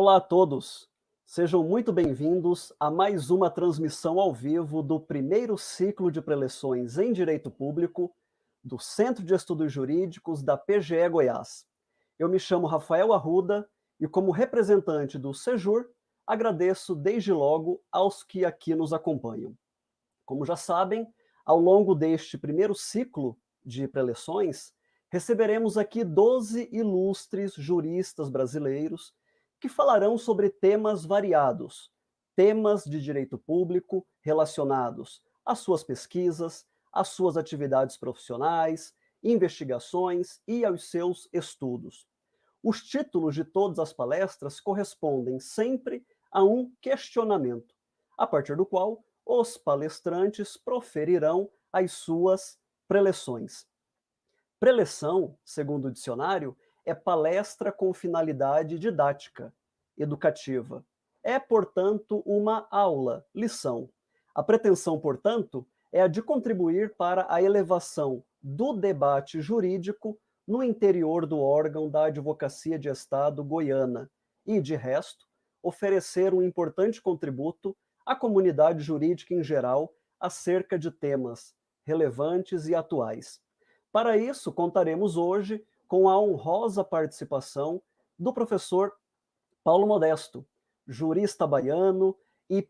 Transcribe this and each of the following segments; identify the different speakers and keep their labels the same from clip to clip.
Speaker 1: Olá a todos, sejam muito bem-vindos a mais uma transmissão ao vivo do primeiro ciclo de preleções em Direito Público do Centro de Estudos Jurídicos da PGE Goiás. Eu me chamo Rafael Arruda e, como representante do Sejur, agradeço desde logo aos que aqui nos acompanham. Como já sabem, ao longo deste primeiro ciclo de preleções, receberemos aqui 12 ilustres juristas brasileiros que falarão sobre temas variados, temas de direito público relacionados às suas pesquisas, às suas atividades profissionais, investigações e aos seus estudos. Os títulos de todas as palestras correspondem sempre a um questionamento, a partir do qual os palestrantes proferirão as suas preleções. Preleção, segundo o dicionário, é palestra com finalidade didática, educativa. É, portanto, uma aula, lição. A pretensão, portanto, é a de contribuir para a elevação do debate jurídico no interior do órgão da Advocacia de Estado goiana e, de resto, oferecer um importante contributo à comunidade jurídica em geral acerca de temas relevantes e atuais. Para isso, contaremos hoje com a honrosa participação do professor Paulo Modesto, jurista baiano e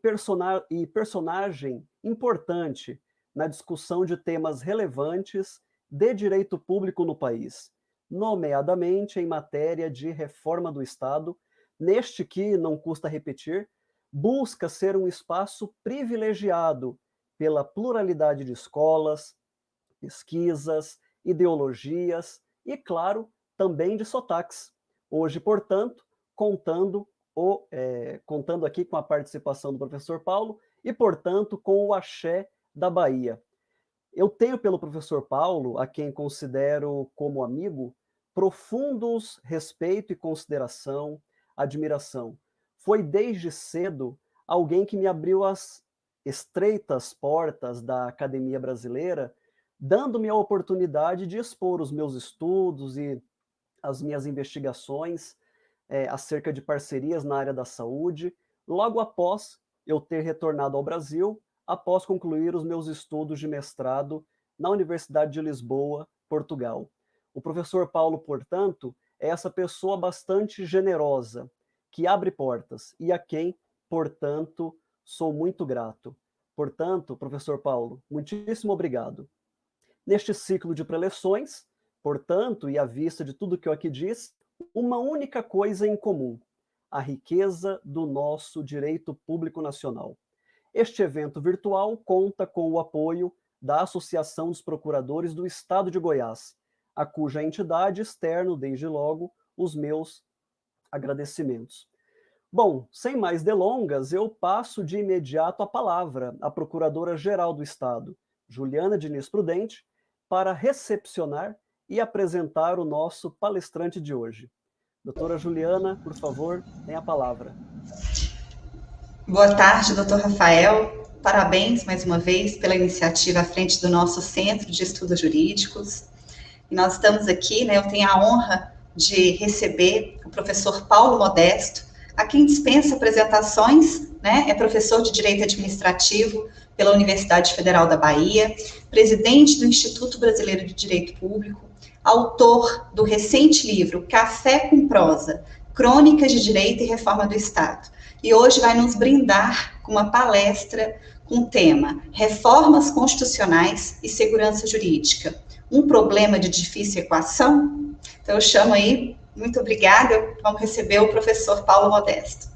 Speaker 1: personagem importante na discussão de temas relevantes de direito público no país, nomeadamente em matéria de reforma do Estado, neste que, não custa repetir, busca ser um espaço privilegiado pela pluralidade de escolas, pesquisas, ideologias e, claro, também de sotaques. Hoje, portanto, contando aqui com a participação do professor Paulo e, portanto, com o axé da Bahia. Eu tenho pelo professor Paulo, a quem considero como amigo, profundos respeito e consideração, admiração. Foi desde cedo alguém que me abriu as estreitas portas da academia brasileira, dando-me a oportunidade de expor os meus estudos e as minhas investigações acerca de parcerias na área da saúde, logo após eu ter retornado ao Brasil, após concluir os meus estudos de mestrado na Universidade de Lisboa, Portugal. O professor Paulo, portanto, é essa pessoa bastante generosa, que abre portas e a quem, portanto, sou muito grato. Portanto, professor Paulo, muitíssimo obrigado. Neste ciclo de preleções, portanto, e à vista de tudo que eu aqui disse, uma única coisa em comum: a riqueza do nosso direito público nacional. Este evento virtual conta com o apoio da Associação dos Procuradores do Estado de Goiás, a cuja entidade externo, desde logo, os meus agradecimentos. Bom, sem mais delongas, eu passo de imediato a palavra à Procuradora-Geral do Estado, Juliana Diniz Prudente, para recepcionar e apresentar o nosso palestrante de hoje. Doutora Juliana, por favor, tem a palavra.
Speaker 2: Boa tarde, doutor Rafael. Parabéns, mais uma vez, pela iniciativa à frente do nosso Centro de Estudos Jurídicos. E nós estamos aqui, eu tenho a honra de receber o professor Paulo Modesto, a quem dispensa apresentações, é professor de Direito Administrativo pela Universidade Federal da Bahia, presidente do Instituto Brasileiro de Direito Público, autor do recente livro Café com Prosa, Crônicas de Direito e Reforma do Estado. E hoje vai nos brindar com uma palestra com o tema Reformas Constitucionais e Segurança Jurídica, um problema de difícil equação? Então eu chamo aí, muito obrigada, vamos receber o professor Paulo Modesto.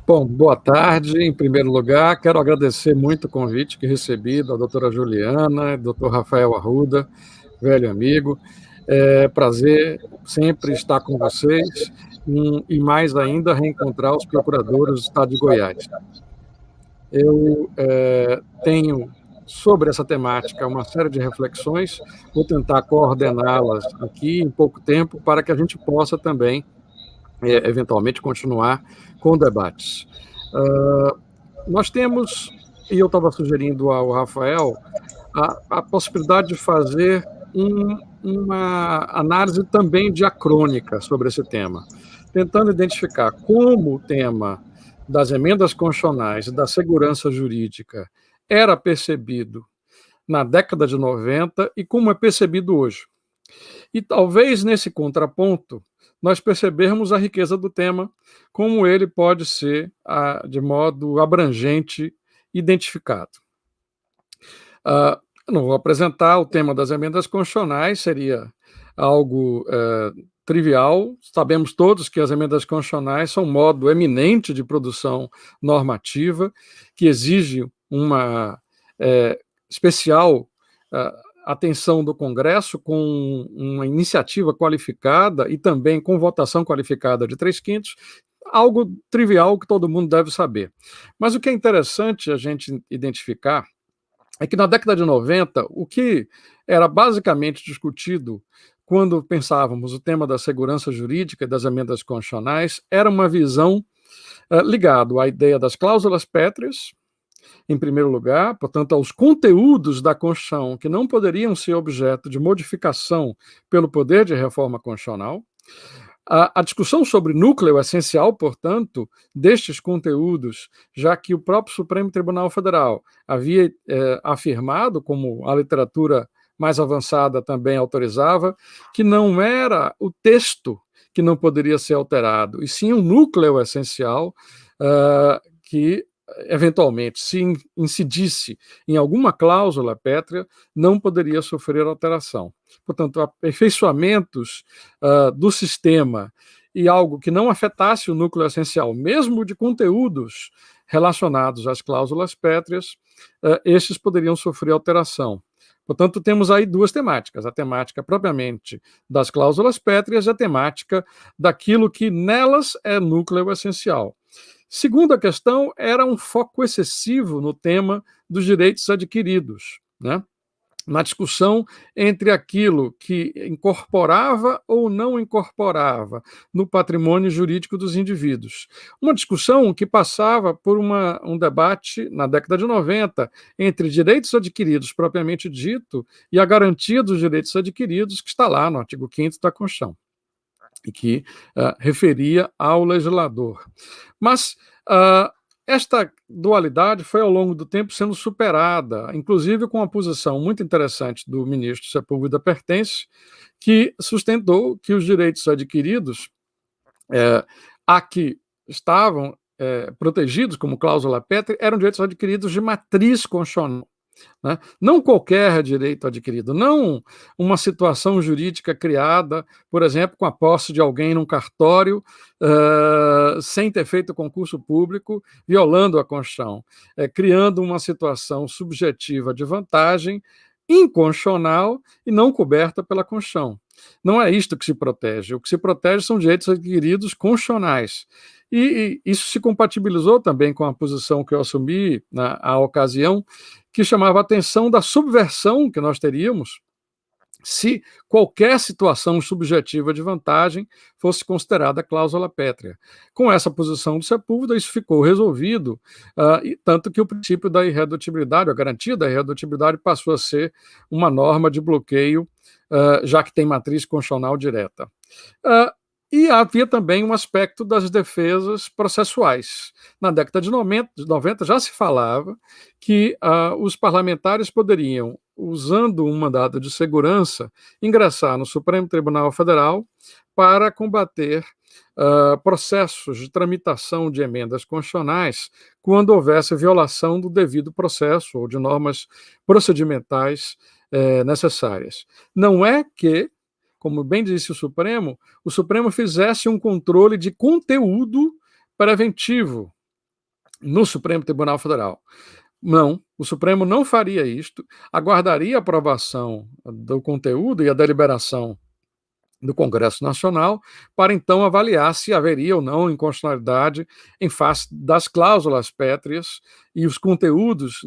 Speaker 3: Bom, boa tarde. Em primeiro lugar, quero agradecer muito o convite que recebi da doutora Juliana, doutor Rafael Arruda, velho amigo. É prazer sempre estar com vocês e mais ainda reencontrar os procuradores do Estado de Goiás. Eu tenho sobre essa temática uma série de reflexões, vou tentar coordená-las aqui em pouco tempo para que a gente possa também eventualmente continuar com debates. Nós temos, e eu estava sugerindo ao Rafael, a possibilidade de fazer uma análise também diacrônica sobre esse tema. tentando identificar como o tema das emendas constitucionais e da segurança jurídica era percebido na década de 90 e como é percebido hoje. E talvez nesse contraponto nós percebermos a riqueza do tema, como ele pode ser, de modo abrangente, identificado. Eu não vou apresentar o tema das emendas constitucionais, seria algo trivial. Sabemos todos que as emendas constitucionais são um modo eminente de produção normativa, que exige uma especial atenção do Congresso, com uma iniciativa qualificada e também com votação qualificada de 3/5, algo trivial que todo mundo deve saber. Mas o que é interessante a gente identificar é que na década de 90, o que era basicamente discutido quando pensávamos o tema da segurança jurídica e das emendas constitucionais era uma visão ligada à ideia das cláusulas pétreas, em primeiro lugar, portanto, aos conteúdos da Constituição que não poderiam ser objeto de modificação pelo poder de reforma constitucional. A discussão sobre núcleo essencial, portanto, destes conteúdos, já que o próprio Supremo Tribunal Federal havia afirmado, como a literatura mais avançada também autorizava, que não era o texto que não poderia ser alterado, e sim o núcleo essencial que eventualmente, se incidisse em alguma cláusula pétrea, não poderia sofrer alteração. Portanto, aperfeiçoamentos do sistema e algo que não afetasse o núcleo essencial, mesmo de conteúdos relacionados às cláusulas pétreas, estes poderiam sofrer alteração. Portanto, temos aí duas temáticas, a temática propriamente das cláusulas pétreas e a temática daquilo que nelas é núcleo essencial. Segunda questão era um foco excessivo no tema dos direitos adquiridos, né? Na discussão entre aquilo que incorporava ou não incorporava no patrimônio jurídico dos indivíduos. Uma discussão que passava por um debate na década de 90 entre direitos adquiridos propriamente dito e a garantia dos direitos adquiridos, que está lá no artigo 5º da Constituição, e que referia ao legislador. Mas esta dualidade foi ao longo do tempo sendo superada, inclusive com uma posição muito interessante do ministro Sepúlveda Pertence, que sustentou que os direitos adquiridos a que estavam protegidos como cláusula pétrea eram direitos adquiridos de matriz constitucional. Né? Não qualquer direito adquirido, não uma situação jurídica criada, por exemplo, com a posse de alguém num cartório, sem ter feito concurso público, violando a Constituição, criando uma situação subjetiva de vantagem inconstitucional e não coberta pela Constituição. Não é isto que se protege. O que se protege são direitos adquiridos constitucionais. E isso se compatibilizou também com a posição que eu assumi na ocasião, que chamava a atenção da subversão que nós teríamos se qualquer situação subjetiva de vantagem fosse considerada cláusula pétrea. Com essa posição do Sepúlveda, isso ficou resolvido, tanto que o princípio da irredutibilidade, a garantia da irredutibilidade, passou a ser uma norma de bloqueio, já que tem matriz constitucional direta. E havia também um aspecto das defesas processuais. Na década de 90 já se falava que os parlamentares poderiam, usando um mandado de segurança, ingressar no Supremo Tribunal Federal para combater processos de tramitação de emendas constitucionais quando houvesse violação do devido processo ou de normas procedimentais necessárias. Não é que, como bem disse o Supremo fizesse um controle de conteúdo preventivo no Supremo Tribunal Federal. Não, o Supremo não faria isto, aguardaria a aprovação do conteúdo e a deliberação do Congresso Nacional para então avaliar se haveria ou não inconstitucionalidade em face das cláusulas pétreas e os conteúdos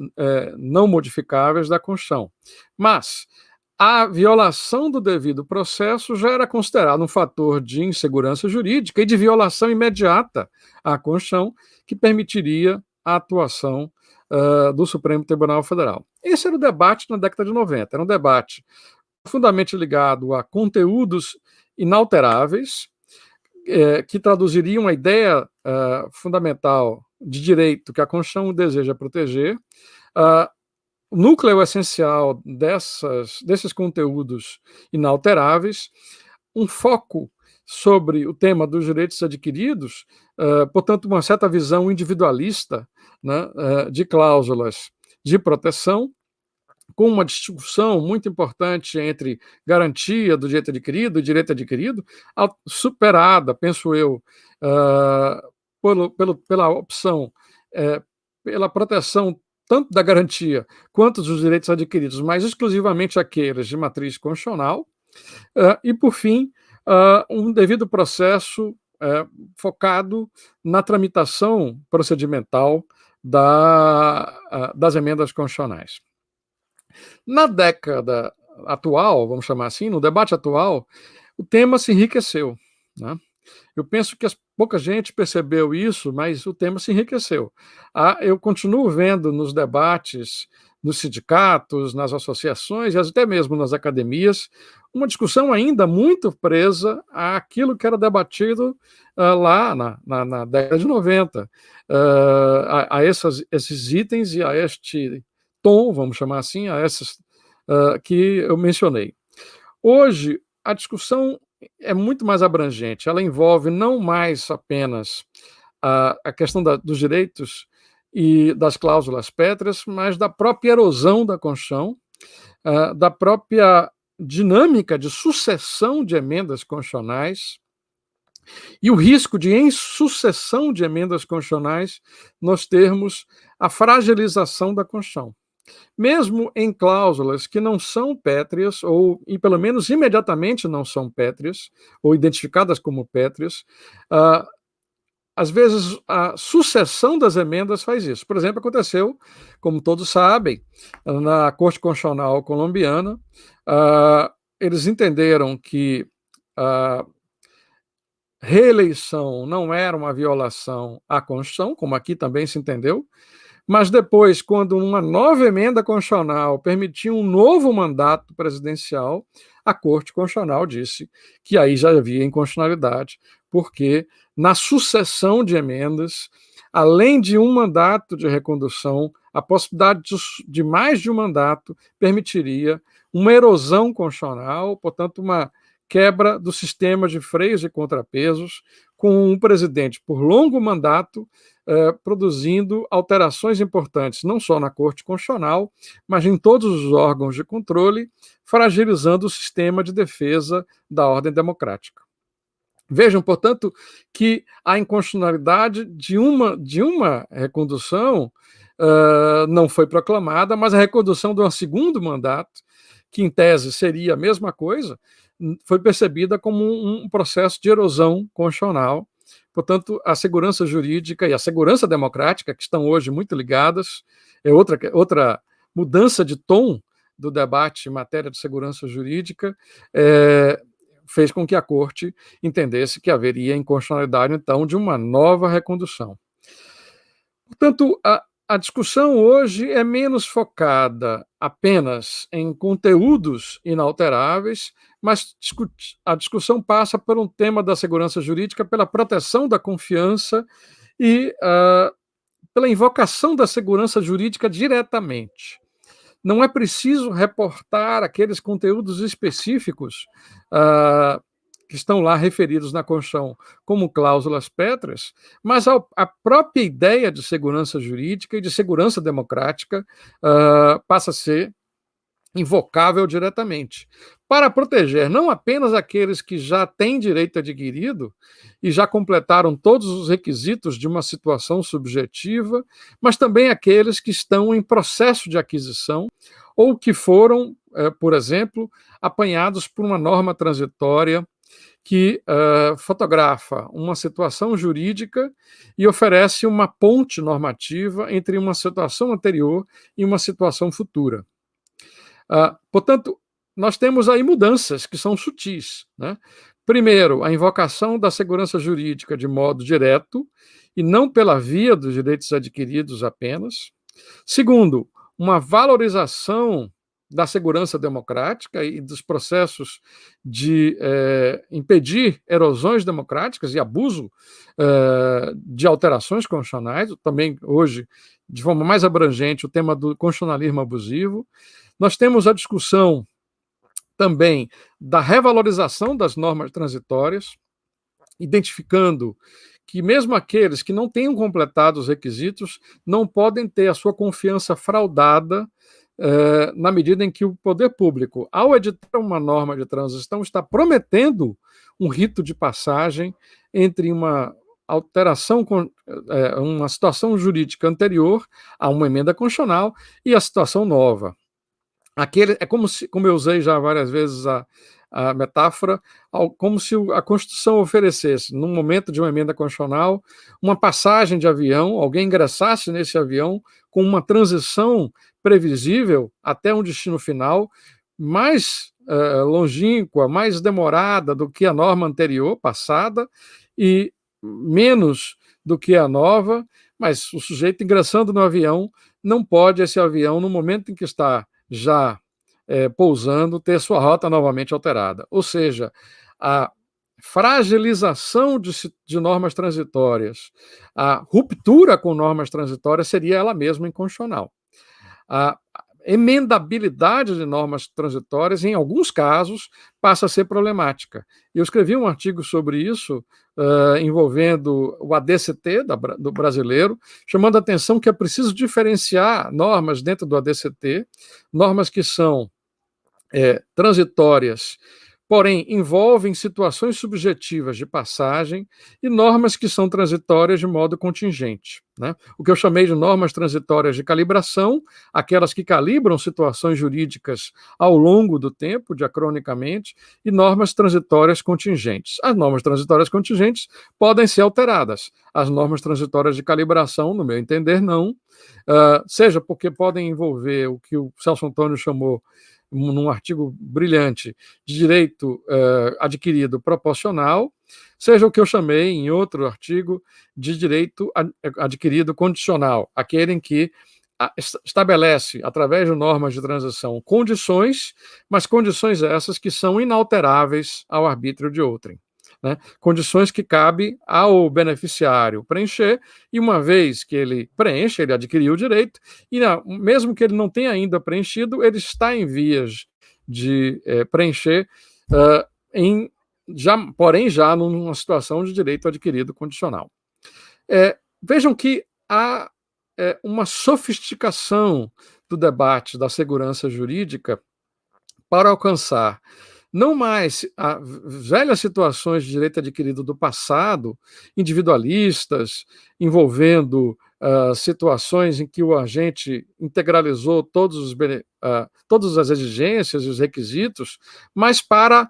Speaker 3: não modificáveis da Constituição. Mas a violação do devido processo já era considerada um fator de insegurança jurídica e de violação imediata à Constituição, que permitiria a atuação do Supremo Tribunal Federal. Esse era o debate na década de 90, era um debate profundamente ligado a conteúdos inalteráveis, que traduziria uma ideia fundamental de direito que a Constituição deseja proteger. O núcleo essencial desses conteúdos inalteráveis, um foco sobre o tema dos direitos adquiridos, portanto, uma certa visão individualista, né, de cláusulas de proteção, com uma distinção muito importante entre garantia do direito adquirido e direito adquirido, superada, penso eu, pela opção, pela proteção tanto da garantia quanto dos direitos adquiridos, mas exclusivamente aqueles de matriz constitucional, e, por fim, um devido processo focado na tramitação procedimental das emendas constitucionais. Na década atual, vamos chamar assim, no debate atual, o tema se enriqueceu, né? Eu penso que pouca gente percebeu isso, mas o tema se enriqueceu. Eu continuo vendo nos debates, nos sindicatos, nas associações e até mesmo nas academias, uma discussão ainda muito presa àquilo que era debatido lá na década de 90, a esses itens e a este tom, vamos chamar assim, a esses que eu mencionei. Hoje, a discussão é muito mais abrangente, ela envolve não mais apenas a questão dos direitos e das cláusulas pétreas, mas da própria erosão da Constituição, da própria dinâmica de sucessão de emendas constitucionais e o risco de, em sucessão de emendas constitucionais, nós termos a fragilização da Constituição. Mesmo em cláusulas que não são pétreas, ou e pelo menos imediatamente não são pétreas, ou identificadas como pétreas, às vezes a sucessão das emendas faz isso. Por exemplo, aconteceu, como todos sabem, na Corte Constitucional colombiana, eles entenderam que a reeleição não era uma violação à Constituição, como aqui também se entendeu, mas depois, quando uma nova emenda constitucional permitia um novo mandato presidencial, a Corte Constitucional disse que aí já havia inconstitucionalidade, porque na sucessão de emendas, além de um mandato de recondução, a possibilidade de mais de um mandato permitiria uma erosão constitucional, portanto, uma quebra do sistema de freios e contrapesos, com um presidente por longo mandato produzindo alterações importantes, não só na Corte Constitucional, mas em todos os órgãos de controle, fragilizando o sistema de defesa da ordem democrática. Vejam, portanto, que a inconstitucionalidade de uma recondução não foi proclamada, mas a recondução de um segundo mandato, que em tese seria a mesma coisa, foi percebida como um processo de erosão constitucional. Portanto, a segurança jurídica e a segurança democrática, que estão hoje muito ligadas, é outra mudança de tom do debate em matéria de segurança jurídica, fez com que a Corte entendesse que haveria inconstitucionalidade, então, de uma nova recondução. Portanto, a discussão hoje é menos focada apenas em conteúdos inalteráveis, mas a discussão passa por um tema da segurança jurídica, pela proteção da confiança e pela invocação da segurança jurídica diretamente. Não é preciso reportar aqueles conteúdos específicos que estão lá referidos na Constituição como cláusulas pétreas, mas a própria ideia de segurança jurídica e de segurança democrática passa a ser invocável diretamente, para proteger não apenas aqueles que já têm direito adquirido e já completaram todos os requisitos de uma situação subjetiva, mas também aqueles que estão em processo de aquisição ou que foram, por exemplo, apanhados por uma norma transitória que fotografa uma situação jurídica e oferece uma ponte normativa entre uma situação anterior e uma situação futura. Portanto, nós temos aí mudanças que são sutis, né? Primeiro, a invocação da segurança jurídica de modo direto e não pela via dos direitos adquiridos apenas. Segundo, uma valorização da segurança democrática e dos processos de impedir erosões democráticas e abuso de alterações constitucionais, também hoje, de forma mais abrangente, o tema do constitucionalismo abusivo. Nós temos a discussão também da revalorização das normas transitórias, identificando que mesmo aqueles que não tenham completado os requisitos não podem ter a sua confiança fraudada na medida em que o poder público, ao editar uma norma de transição, está prometendo um rito de passagem entre uma alteração, uma situação jurídica anterior a uma emenda constitucional e a situação nova. É como eu usei já várias vezes a metáfora, como se a Constituição oferecesse, no momento de uma emenda constitucional, uma passagem de avião, alguém ingressasse nesse avião com uma transição previsível até um destino final mais longínqua, mais demorada do que a norma anterior, passada, e menos do que a nova, mas o sujeito ingressando no avião não pode, esse avião, no momento em que está já pousando, ter sua rota novamente alterada. Ou seja, a fragilização de normas transitórias, a ruptura com normas transitórias seria ela mesma inconstitucional. A emendabilidade de normas transitórias, em alguns casos, passa a ser problemática. Eu escrevi um artigo sobre isso, envolvendo o ADCT do brasileiro, chamando a atenção que é preciso diferenciar normas dentro do ADCT, normas que são transitórias, porém envolvem situações subjetivas de passagem, e normas que são transitórias de modo contingente, né? O que eu chamei de normas transitórias de calibração, aquelas que calibram situações jurídicas ao longo do tempo, diacronicamente, e normas transitórias contingentes. As normas transitórias contingentes podem ser alteradas. As normas transitórias de calibração, no meu entender, não, seja porque podem envolver o que o Celso Antônio chamou, num artigo brilhante, de direito adquirido proporcional, seja o que eu chamei, em outro artigo, de direito adquirido condicional, aquele em que estabelece, através de normas de transição, condições, mas condições essas que são inalteráveis ao arbítrio de outrem, né? Condições que cabe ao beneficiário preencher, e uma vez que ele preenche, ele adquiriu o direito, e mesmo que ele não tenha ainda preenchido, ele está em vias de preencher, porém já numa situação de direito adquirido condicional. Vejam que há uma sofisticação do debate da segurança jurídica para alcançar não mais velhas situações de direito adquirido do passado, individualistas, envolvendo situações em que o agente integralizou todas as exigências e os requisitos, mas para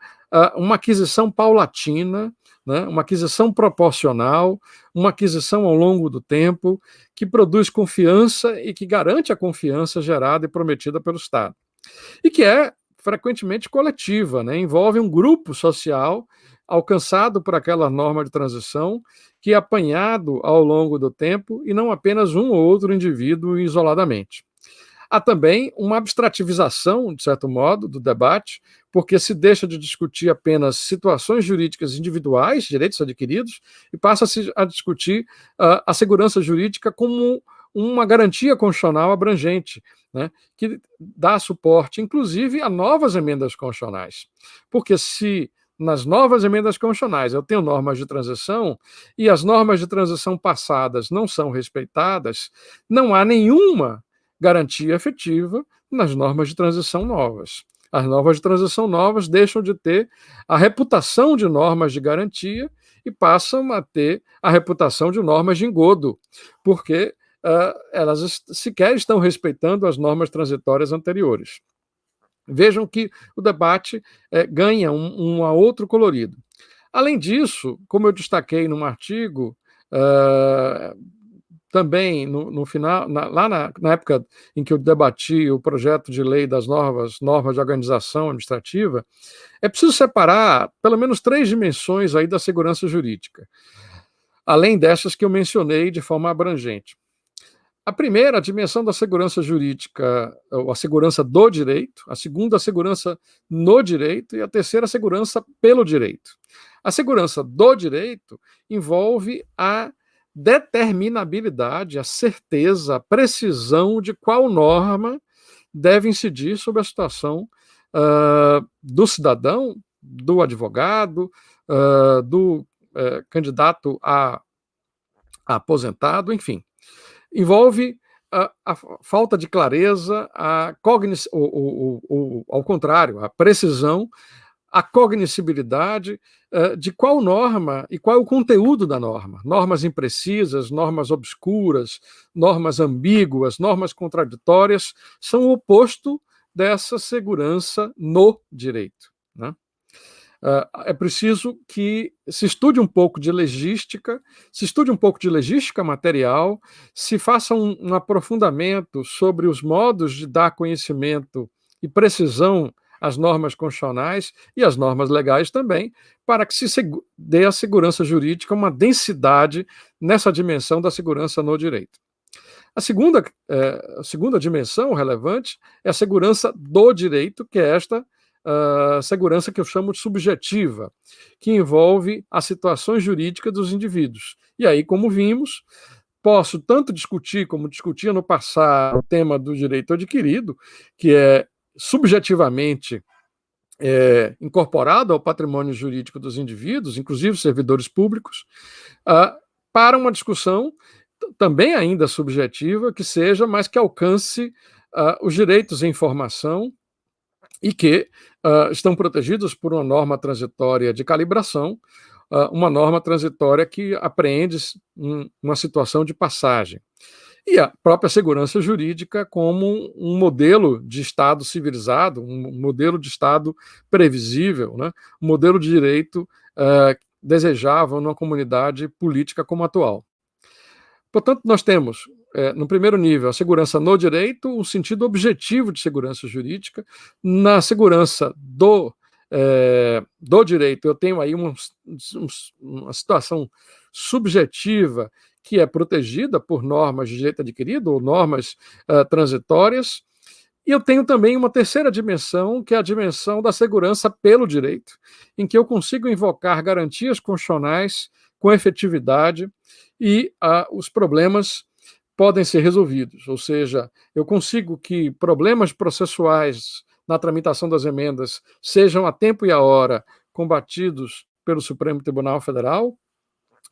Speaker 3: uma aquisição paulatina, né, uma aquisição proporcional, uma aquisição ao longo do tempo, que produz confiança e que garante a confiança gerada e prometida pelo Estado. E que é frequentemente coletiva, né? Envolve um grupo social alcançado por aquela norma de transição que é apanhado ao longo do tempo, e não apenas um ou outro indivíduo isoladamente. Há também uma abstrativização, de certo modo, do debate, porque se deixa de discutir apenas situações jurídicas individuais, direitos adquiridos, e passa-se a discutir a segurança jurídica como uma garantia constitucional abrangente, né, que dá suporte, inclusive, a novas emendas constitucionais. Porque se nas novas emendas constitucionais eu tenho normas de transição e as normas de transição passadas não são respeitadas, não há nenhuma garantia efetiva nas normas de transição novas. As normas de transição novas deixam de ter a reputação de normas de garantia e passam a ter a reputação de normas de engodo, porque elas sequer estão respeitando as normas transitórias anteriores. Vejam que o debate ganha um outro colorido. Além disso, como eu destaquei num artigo, também no final, na época em que eu debati o projeto de lei das normas de organização administrativa, é preciso separar pelo menos 3 dimensões aí da segurança jurídica, além dessas que eu mencionei de forma abrangente. A primeira, a dimensão da segurança jurídica, ou a segurança do direito. A segunda, a segurança no direito. E a terceira, a segurança pelo direito. A segurança do direito envolve a determinabilidade, a certeza, a precisão de qual norma deve incidir sobre a situação do cidadão, do advogado, do candidato a aposentado, enfim. Envolve a falta de clareza, ao contrário, a precisão, a cognoscibilidade de qual norma e qual é o conteúdo da norma. Normas imprecisas, normas obscuras, normas ambíguas, normas contraditórias são o oposto dessa segurança no direito, né? É preciso que se estude um pouco de legística, se estude um pouco de legística material, se faça um aprofundamento sobre os modos de dar conhecimento e precisão às normas constitucionais e às normas legais também, para que se dê à segurança jurídica uma densidade nessa dimensão da segurança no direito. A segunda dimensão relevante é a segurança do direito, que é esta segurança que eu chamo de subjetiva, que envolve as situações jurídicas dos indivíduos. E aí, como vimos, posso tanto discutir, como discutia no passado, o tema do direito adquirido, que é subjetivamente incorporado ao patrimônio jurídico dos indivíduos, inclusive servidores públicos, para uma discussão também ainda subjetiva, que seja, mas que alcance os direitos à informação e que estão protegidos por uma norma transitória de calibração, uma norma transitória que apreende uma situação de passagem. E a própria segurança jurídica como um modelo de Estado civilizado, um modelo de Estado previsível, né? Um modelo de direito desejável numa comunidade política como a atual. Portanto, nós temos, no primeiro nível, a segurança no direito, um sentido objetivo de segurança jurídica. Na segurança do direito, eu tenho aí uma situação subjetiva que é protegida por normas de direito adquirido ou normas transitórias. E eu tenho também uma terceira dimensão, que é a dimensão da segurança pelo direito, em que eu consigo invocar garantias constitucionais com efetividade e os problemas podem ser resolvidos. Ou seja, eu consigo que problemas processuais na tramitação das emendas sejam a tempo e a hora combatidos pelo Supremo Tribunal Federal,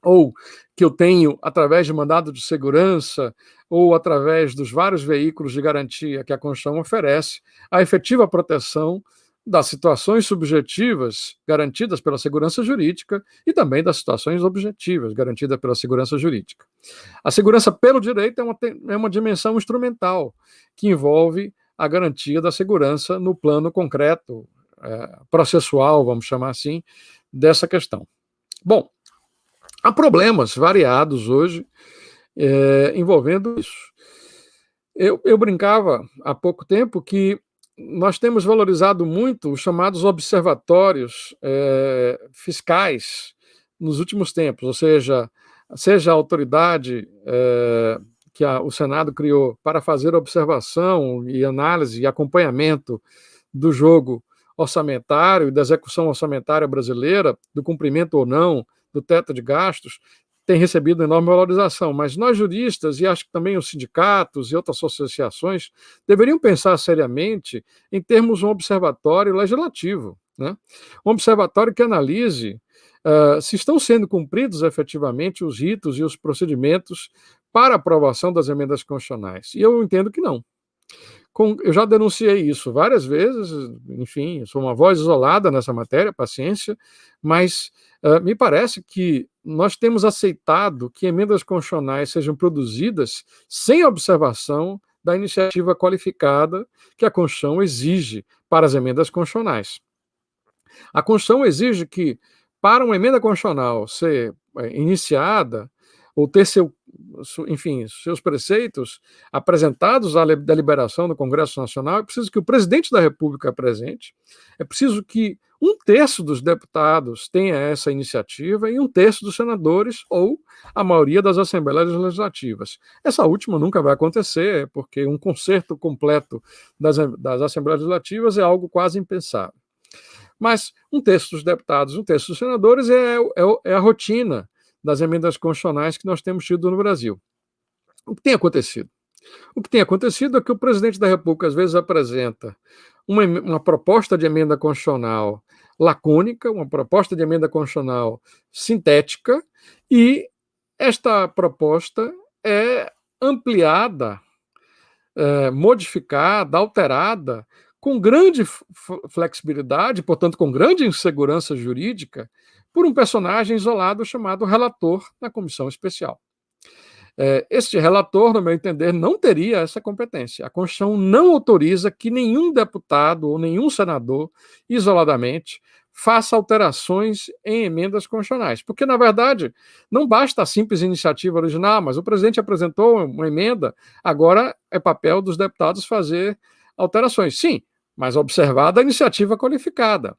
Speaker 3: ou que eu tenho, através de mandado de segurança, ou através dos vários veículos de garantia que a Constituição oferece, a efetiva proteção das situações subjetivas garantidas pela segurança jurídica e também das situações objetivas garantidas pela segurança jurídica. A segurança pelo direito é uma dimensão instrumental que envolve a garantia da segurança no plano concreto, processual, vamos chamar assim, dessa questão. Bom, há problemas variados hoje envolvendo isso. Eu brincava há pouco tempo que nós temos valorizado muito os chamados observatórios fiscais nos últimos tempos, ou seja a autoridade que o Senado criou para fazer observação e análise e acompanhamento do jogo orçamentário e da execução orçamentária brasileira, do cumprimento ou não do teto de gastos, tem recebido enorme valorização, mas nós juristas, e acho que também os sindicatos e outras associações, deveriam pensar seriamente em termos um observatório legislativo, né? Um observatório que analise se estão sendo cumpridos efetivamente os ritos e os procedimentos para aprovação das emendas constitucionais. E eu entendo que não. Eu já denunciei isso várias vezes, enfim, sou uma voz isolada nessa matéria, paciência, mas me parece que nós temos aceitado que emendas constitucionais sejam produzidas sem observação da iniciativa qualificada que a Constituição exige para as emendas constitucionais. A Constituição exige que, para uma emenda constitucional ser iniciada, ou ter seu enfim, seus preceitos apresentados à deliberação do Congresso Nacional, é preciso que o presidente da República apresente, é preciso que 1/3 dos deputados tenha essa iniciativa e 1/3 dos senadores ou a maioria das assembleias legislativas. Essa última nunca vai acontecer, porque um concerto completo das assembleias legislativas é algo quase impensável. Mas 1/3 dos deputados, 1/3 dos senadores é a rotina das emendas constitucionais que nós temos tido no Brasil. O que tem acontecido? O que tem acontecido é que o presidente da República às vezes apresenta uma proposta de emenda constitucional lacônica, uma proposta de emenda constitucional sintética, e esta proposta é ampliada, modificada, alterada, com grande flexibilidade, portanto, com grande insegurança jurídica, por um personagem isolado chamado relator na comissão especial. Este relator, no meu entender, não teria essa competência. A Constituição não autoriza que nenhum deputado ou nenhum senador, isoladamente, faça alterações em emendas constitucionais. Porque, na verdade, não basta a simples iniciativa original, mas o presidente apresentou uma emenda, agora é papel dos deputados fazer alterações. Sim, mas observada a iniciativa qualificada,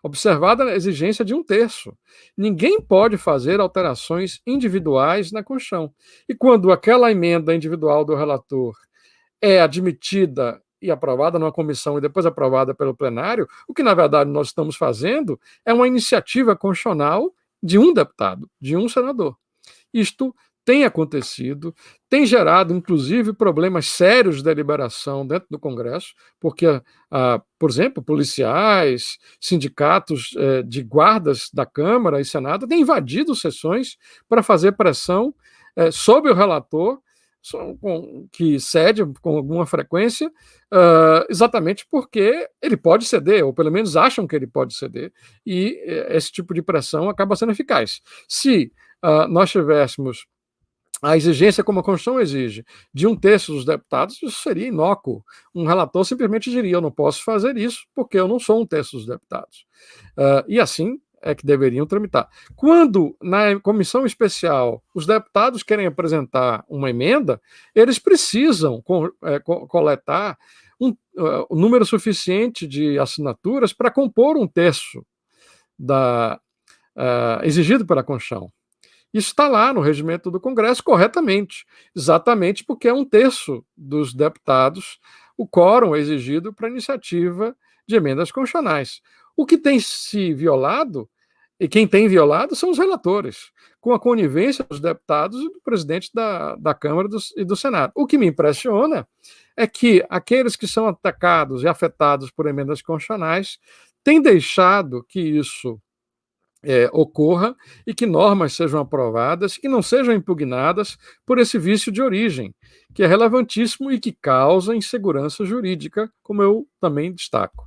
Speaker 3: observada a exigência de 1/3. Ninguém pode fazer alterações individuais na Constituição. E quando aquela emenda individual do relator é admitida e aprovada numa comissão e depois aprovada pelo plenário, o que, na verdade, nós estamos fazendo é uma iniciativa constitucional de um deputado, de um senador. Isto tem acontecido, tem gerado, inclusive, problemas sérios de deliberação dentro do Congresso, porque, por exemplo, policiais, sindicatos de guardas da Câmara e Senado têm invadido sessões para fazer pressão sobre o relator, que cede com alguma frequência, exatamente porque ele pode ceder, ou pelo menos acham que ele pode ceder, e esse tipo de pressão acaba sendo eficaz. Se nós tivéssemos a exigência, como a Constituição exige, de 1/3 dos deputados, isso seria inócuo. Um relator simplesmente diria: eu não posso fazer isso porque eu não sou 1/3 dos deputados. E assim é que deveriam tramitar. Quando, na comissão especial, os deputados querem apresentar uma emenda, eles precisam coletar um número suficiente de assinaturas para compor 1/3 exigido pela Constituição. Isso está lá no regimento do Congresso corretamente, exatamente porque é 1/3 dos deputados o quórum exigido para a iniciativa de emendas constitucionais. O que tem se violado, e quem tem violado, são os relatores, com a conivência dos deputados e do presidente da Câmara e do Senado. O que me impressiona é que aqueles que são atacados e afetados por emendas constitucionais têm deixado que isso ocorra e que normas sejam aprovadas, que não sejam impugnadas por esse vício de origem, que é relevantíssimo e que causa insegurança jurídica, como eu também destaco.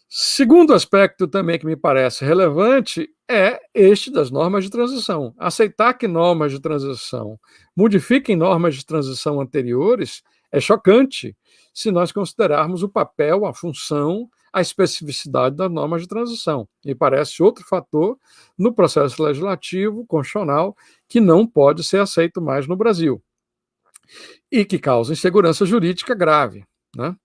Speaker 3: Segundo aspecto também que me parece relevante é este das normas de transição. Aceitar que normas de transição modifiquem normas de transição anteriores é chocante se nós considerarmos o papel, a função, a especificidade das normas de transição. E parece outro fator no processo legislativo, constitucional, que não pode ser aceito mais no Brasil e que causa insegurança jurídica grave, né?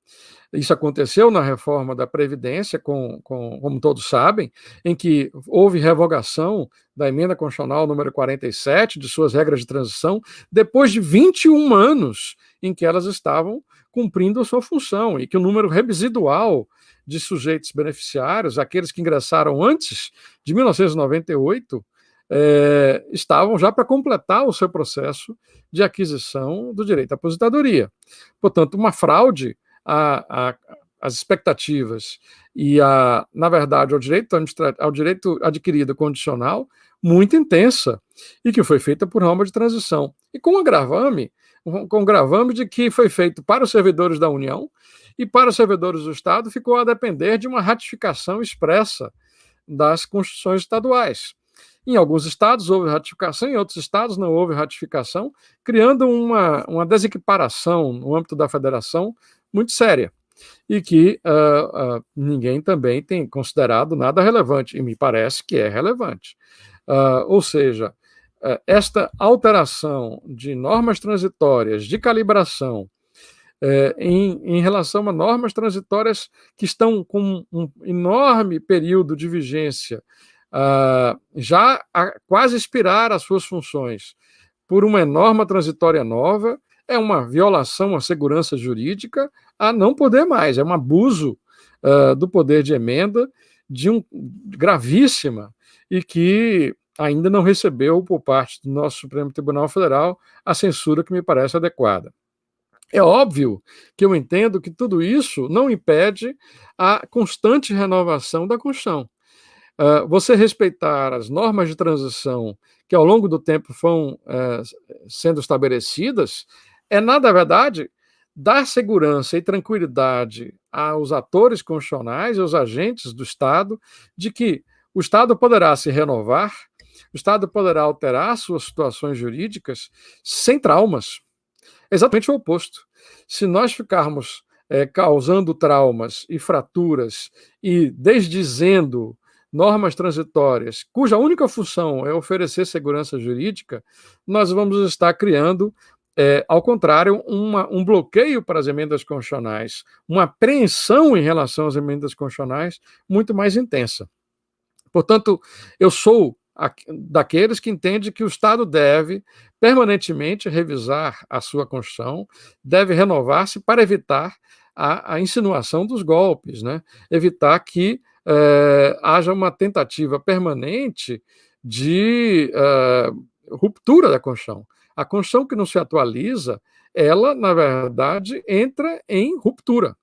Speaker 3: Isso aconteceu na reforma da Previdência, como todos sabem, em que houve revogação da emenda constitucional número 47, de suas regras de transição, depois de 21 anos em que elas estavam cumprindo a sua função, e que o número residual de sujeitos beneficiários, aqueles que ingressaram antes de 1998, estavam já para completar o seu processo de aquisição do direito à aposentadoria. Portanto, uma fraude às expectativas e, na verdade, ao direito adquirido condicional muito intensa e que foi feita por norma de transição. E com um gravame de que foi feito para os servidores da União e para os servidores do Estado ficou a depender de uma ratificação expressa das constituições estaduais. Em alguns estados houve ratificação, em outros estados não houve ratificação, criando uma desequiparação no âmbito da federação muito séria, e que ninguém também tem considerado nada relevante, e me parece que é relevante. Ou seja, esta alteração de normas transitórias, de calibração, em relação a normas transitórias que estão com um enorme período de vigência, já a quase expirar as suas funções, por uma norma transitória nova, é uma violação à segurança jurídica a não poder mais, é um abuso do poder de emenda gravíssima e que ainda não recebeu por parte do nosso Supremo Tribunal Federal a censura que me parece adequada. É óbvio que eu entendo que tudo isso não impede a constante renovação da Constituição. Você respeitar as normas de transição que ao longo do tempo foram sendo estabelecidas na verdade, dar segurança e tranquilidade aos atores constitucionais e aos agentes do Estado de que o Estado poderá se renovar, o Estado poderá alterar suas situações jurídicas sem traumas. É exatamente o oposto. Se nós ficarmos causando traumas e fraturas e desdizendo normas transitórias, cuja única função é oferecer segurança jurídica, nós vamos estar criando, ao contrário, um bloqueio para as emendas constitucionais, uma apreensão em relação às emendas constitucionais muito mais intensa. Portanto, eu sou daqueles que entendem que o Estado deve permanentemente revisar a sua Constituição, deve renovar-se para evitar a insinuação dos golpes, né? Evitar que haja uma tentativa permanente de ruptura da Constituição. A Constituição que não se atualiza, ela, na verdade, entra em ruptura.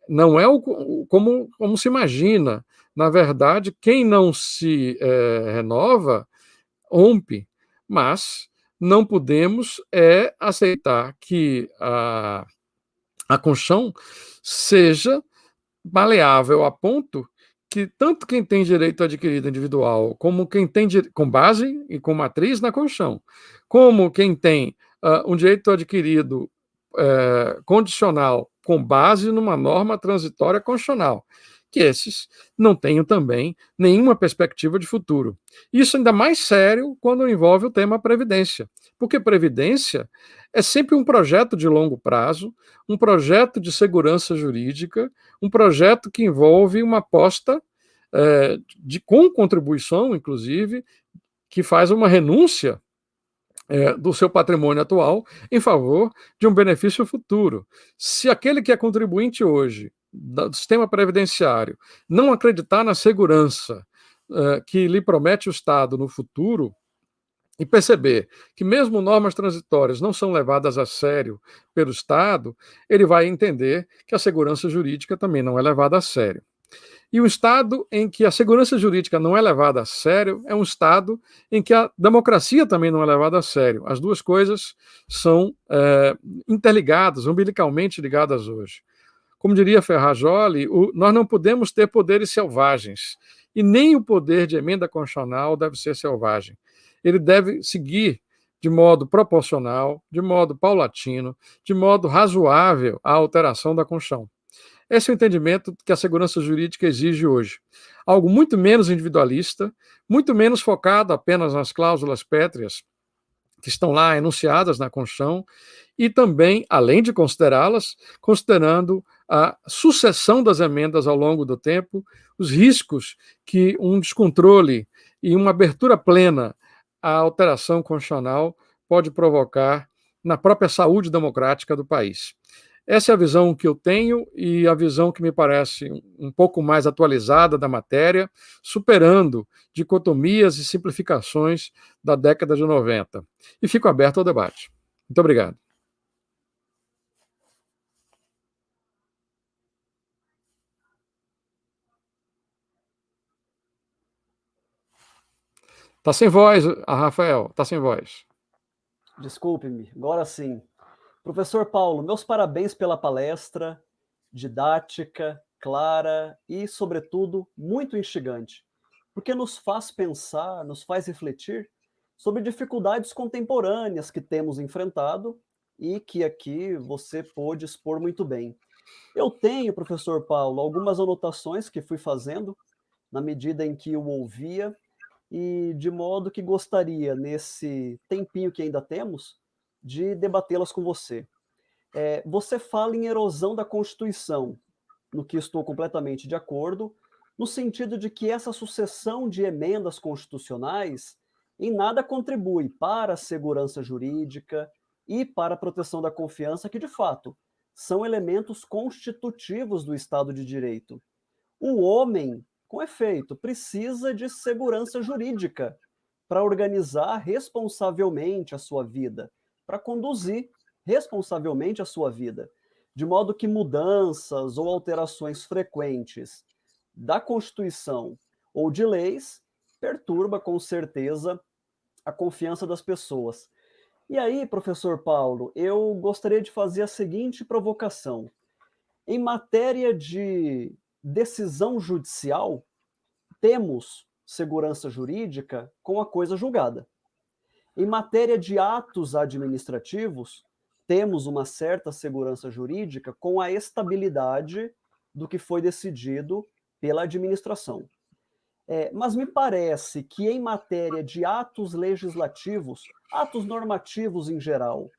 Speaker 3: Não é como se imagina. Na verdade, quem não se renova, rompe, mas não podemos aceitar que a Constituição seja maleável a ponto que tanto quem tem direito adquirido individual, como quem tem com base e com matriz na Constituição, como quem tem um direito adquirido condicional com base numa norma transitória constitucional, que esses não tenham também nenhuma perspectiva de futuro. Isso ainda mais sério quando envolve o tema Previdência, porque Previdência é sempre um projeto de longo prazo, um projeto de segurança jurídica, um projeto que envolve uma aposta com contribuição, inclusive, que faz uma renúncia do seu patrimônio atual em favor de um benefício futuro. Se aquele que é contribuinte hoje do sistema previdenciário não acreditar na segurança que lhe promete o Estado no futuro e perceber que mesmo normas transitórias não são levadas a sério pelo Estado, ele vai entender que a segurança jurídica também não é levada a sério. E um Estado em que a segurança jurídica não é levada a sério é um Estado em que a democracia também não é levada a sério. As duas coisas são interligadas, umbilicalmente ligadas hoje. Como diria Ferrajoli, nós não podemos ter poderes selvagens, e nem o poder de emenda constitucional deve ser selvagem. Ele deve seguir de modo proporcional, de modo paulatino, de modo razoável a alteração da Constituição. Esse é o entendimento que a segurança jurídica exige hoje. Algo muito menos individualista, muito menos focado apenas nas cláusulas pétreas que estão lá enunciadas na Constituição, e também, além de considerá-las, considerando a sucessão das emendas ao longo do tempo, os riscos que um descontrole e uma abertura plena à alteração constitucional pode provocar na própria saúde democrática do país. Essa é a visão que eu tenho e a visão que me parece um pouco mais atualizada da matéria, superando dicotomias e simplificações da década de 90. E fico aberto ao debate. Muito obrigado. Está sem voz, Rafael, está sem voz.
Speaker 1: Desculpe-me, agora sim. Professor Paulo, meus parabéns pela palestra, didática, clara e, sobretudo, muito instigante, porque nos faz pensar, nos faz refletir sobre dificuldades contemporâneas que temos enfrentado e que aqui você pôde expor muito bem. Eu tenho, professor Paulo, algumas anotações que fui fazendo na medida em que o ouvia e de modo que gostaria, nesse tempinho que ainda temos, de debatê-las com você. Você fala em erosão da Constituição, no que estou completamente de acordo, no sentido de que essa sucessão de emendas constitucionais em nada contribui para a segurança jurídica e para a proteção da confiança, que de fato são elementos constitutivos do Estado de Direito. O homem, com efeito, precisa de segurança jurídica para organizar responsavelmente a sua vida, para conduzir responsavelmente a sua vida, de modo que mudanças ou alterações frequentes da Constituição ou de leis perturba com certeza a confiança das pessoas. E aí, professor Paulo, eu gostaria de fazer a seguinte provocação. Em matéria de decisão judicial, temos segurança jurídica com a coisa julgada. Em matéria de atos administrativos, temos uma certa segurança jurídica com a estabilidade do que foi decidido pela administração. Mas me parece que em matéria de atos legislativos, atos normativos em geral,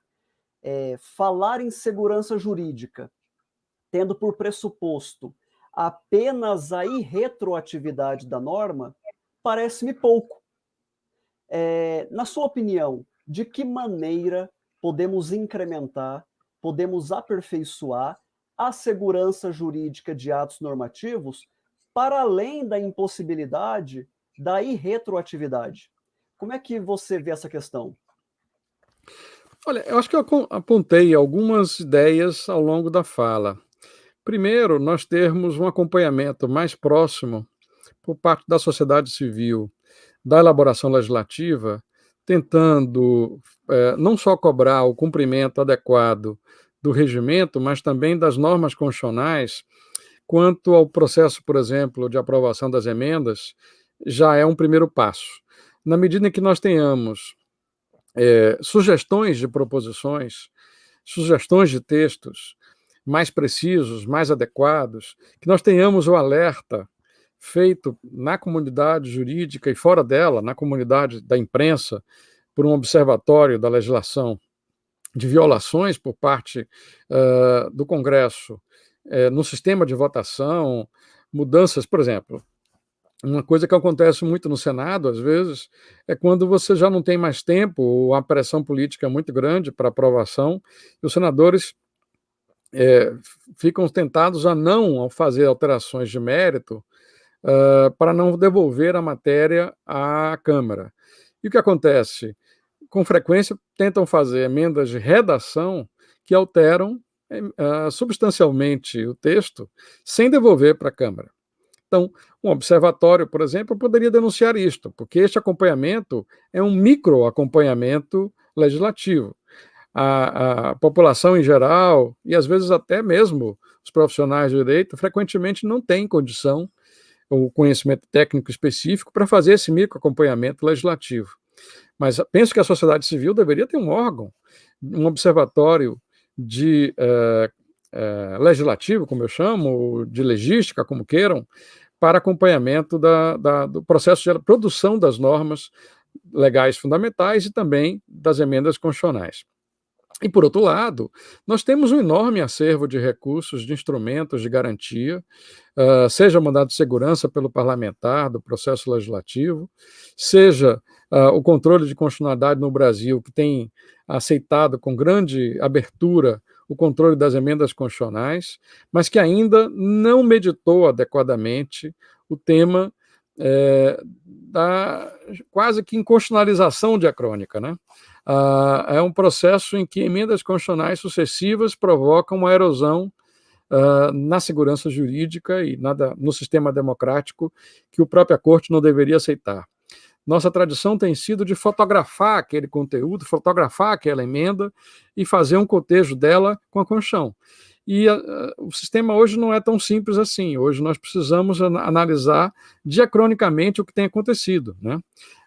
Speaker 1: falar em segurança jurídica, tendo por pressuposto apenas a irretroatividade da norma, parece-me pouco. Na sua opinião, de que maneira podemos incrementar, podemos aperfeiçoar a segurança jurídica de atos normativos para além da impossibilidade da irretroatividade? Como é que você vê essa questão?
Speaker 3: Olha, eu acho que eu apontei algumas ideias ao longo da fala. Primeiro, nós termos um acompanhamento mais próximo por parte da sociedade civil da elaboração legislativa, tentando não só cobrar o cumprimento adequado do regimento, mas também das normas constitucionais, quanto ao processo, por exemplo, de aprovação das emendas, já é um primeiro passo. Na medida em que nós tenhamos sugestões de proposições, sugestões de textos mais precisos, mais adequados, que nós tenhamos o alerta feito na comunidade jurídica e fora dela, na comunidade da imprensa, por um observatório da legislação de violações por parte do Congresso no sistema de votação, mudanças, por exemplo. Uma coisa que acontece muito no Senado, às vezes, é quando você já não tem mais tempo, ou a pressão política é muito grande para aprovação, e os senadores ficam tentados a não fazer alterações de mérito para não devolver a matéria à Câmara. E o que acontece? Com frequência, tentam fazer emendas de redação que alteram substancialmente o texto sem devolver para a Câmara. Então, um observatório, por exemplo, poderia denunciar isto, porque este acompanhamento é um micro-acompanhamento legislativo. A população em geral, e às vezes até mesmo os profissionais de direito, frequentemente não têm condição ou conhecimento técnico específico para fazer esse micro-acompanhamento legislativo. Mas penso que a sociedade civil deveria ter um órgão, um observatório de legislativo, como eu chamo, de legística, como queiram, para acompanhamento do processo de produção das normas legais fundamentais e também das emendas constitucionais. E, por outro lado, nós temos um enorme acervo de recursos, de instrumentos de garantia, seja mandado de segurança pelo parlamentar do processo legislativo, seja o controle de constitucionalidade no Brasil, que tem aceitado com grande abertura o controle das emendas constitucionais, mas que ainda não meditou adequadamente o tema da quase que inconstitucionalização diacrônica, né? É um processo em que emendas constitucionais sucessivas provocam uma erosão na segurança jurídica e no sistema democrático que a própria Corte não deveria aceitar. Nossa tradição tem sido de fotografar aquele conteúdo, fotografar aquela emenda e fazer um cotejo dela com a Constituição. E o sistema hoje não é tão simples assim. Hoje nós precisamos analisar diacronicamente o que tem acontecido, né?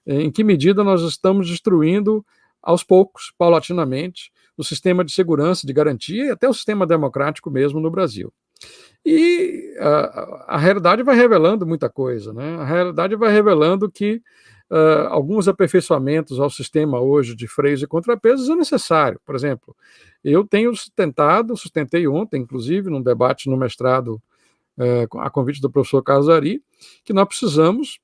Speaker 3: Em que medida nós estamos destruindo, aos poucos, paulatinamente, o sistema de segurança, de garantia e até o sistema democrático mesmo no Brasil. E a realidade vai revelando muita coisa, né? A realidade vai revelando que alguns aperfeiçoamentos ao sistema hoje de freios e contrapesos é necessário. Por exemplo, eu tenho sustentei ontem, inclusive, num debate no mestrado, a convite do professor Carlos Ari, que nós precisamos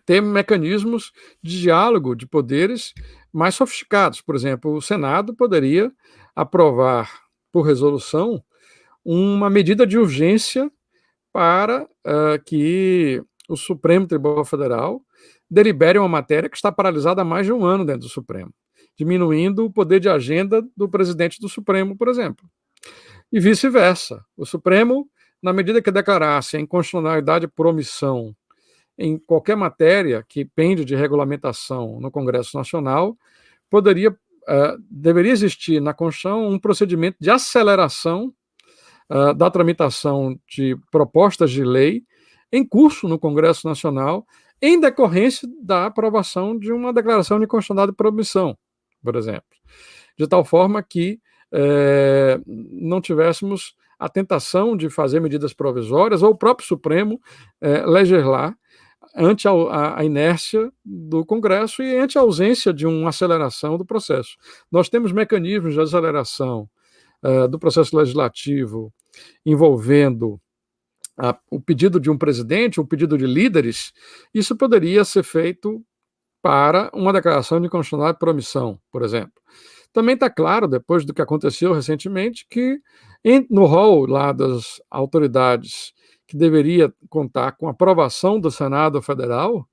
Speaker 3: ter mecanismos de diálogo de poderes mais sofisticados. Por exemplo, o Senado poderia aprovar, por resolução, uma medida de urgência para que o Supremo Tribunal Federal delibere uma matéria que está paralisada há mais de um ano dentro do Supremo, diminuindo o poder de agenda do presidente do Supremo, por exemplo. E vice-versa. O Supremo, na medida que declarasse a inconstitucionalidade por omissão em qualquer matéria que pende de regulamentação no Congresso Nacional, deveria existir na Constituição um procedimento de aceleração da tramitação de propostas de lei em curso no Congresso Nacional, em decorrência da aprovação de uma declaração de inconstitucionalidade por omissão, por exemplo. De tal forma que não tivéssemos a tentação de fazer medidas provisórias, ou o próprio Supremo legislar ante a inércia do Congresso e ante a ausência de uma aceleração do processo. Nós temos mecanismos de aceleração do processo legislativo envolvendo o pedido de um presidente, o pedido de líderes. Isso poderia ser feito para uma declaração de inconstitucionalidade por omissão, por exemplo. Também está claro, depois do que aconteceu recentemente, que no rol lá das autoridades que deveria contar com a aprovação do Senado Federal,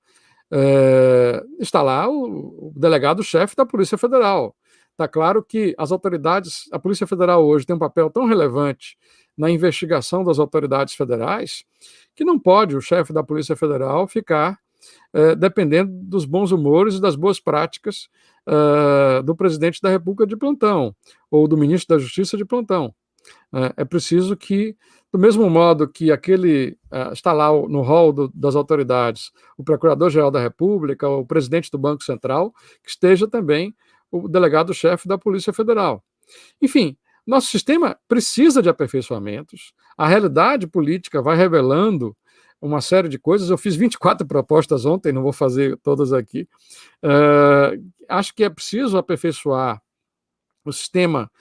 Speaker 3: está lá o delegado-chefe da Polícia Federal. Está claro que a Polícia Federal hoje tem um papel tão relevante na investigação das autoridades federais que não pode o chefe da Polícia Federal ficar dependendo dos bons humores e das boas práticas do presidente da República de plantão ou do ministro da Justiça de plantão. É preciso que, do mesmo modo que aquele está lá no rol das autoridades, o Procurador-Geral da República, o presidente do Banco Central, que esteja também o delegado-chefe da Polícia Federal. Enfim, nosso sistema precisa de aperfeiçoamentos, a realidade política vai revelando uma série de coisas. Eu fiz 24 propostas ontem, não vou fazer todas aqui. Acho que é preciso aperfeiçoar o sistema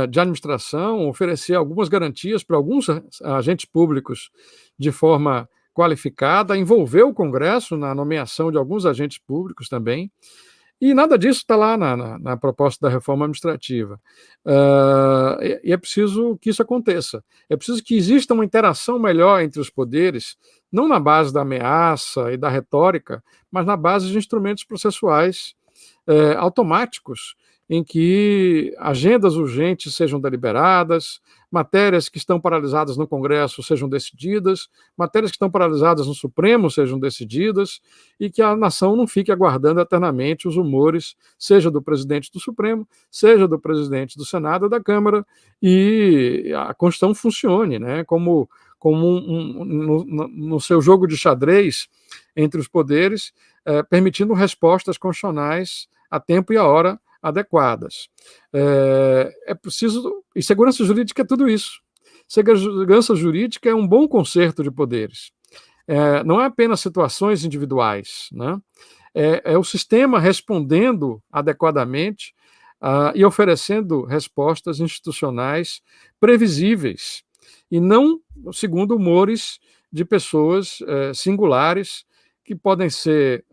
Speaker 3: de administração, oferecer algumas garantias para alguns agentes públicos de forma qualificada, envolver o Congresso na nomeação de alguns agentes públicos também. E nada disso está lá na proposta da reforma administrativa. E é preciso que isso aconteça. É preciso que exista uma interação melhor entre os poderes, não na base da ameaça e da retórica, mas na base de instrumentos processuais automáticos, em que agendas urgentes sejam deliberadas, matérias que estão paralisadas no Congresso sejam decididas, matérias que estão paralisadas no Supremo sejam decididas, e que a nação não fique aguardando eternamente os humores, seja do presidente do Supremo, seja do presidente do Senado ou da Câmara, e a Constituição funcione, né, como no seu jogo de xadrez entre os poderes, permitindo respostas constitucionais a tempo e a hora adequadas. É preciso, e segurança jurídica é tudo isso. Segurança jurídica é um bom concerto de poderes. Não é apenas situações individuais, né? É o sistema respondendo adequadamente e oferecendo respostas institucionais previsíveis, e não segundo humores de pessoas singulares, que podem ser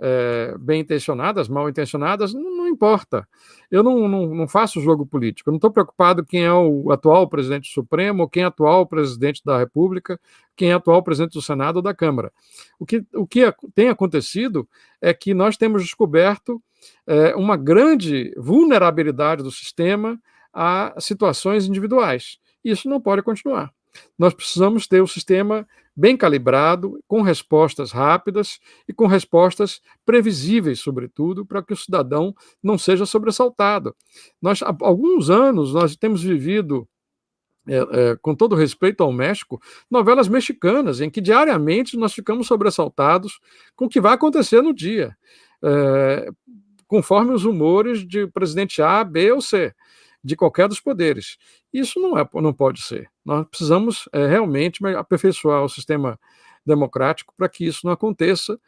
Speaker 3: bem intencionadas, mal intencionadas, não importa. Eu não faço jogo político, eu não estou preocupado quem é o atual presidente do Supremo, ou quem é o atual presidente da República, quem é o atual presidente do Senado ou da Câmara. O que tem acontecido é que nós temos descoberto uma grande vulnerabilidade do sistema a situações individuais. Isso não pode continuar. Nós precisamos ter o sistema bem calibrado, com respostas rápidas e com respostas previsíveis, sobretudo, para que o cidadão não seja sobressaltado. Há alguns anos, nós temos vivido, com todo respeito ao México, novelas mexicanas, em que diariamente nós ficamos sobressaltados com o que vai acontecer no dia, conforme os humores de presidente A, B ou C, de qualquer dos poderes. Isso não pode ser. Nós precisamos realmente aperfeiçoar o sistema democrático para que isso não aconteça,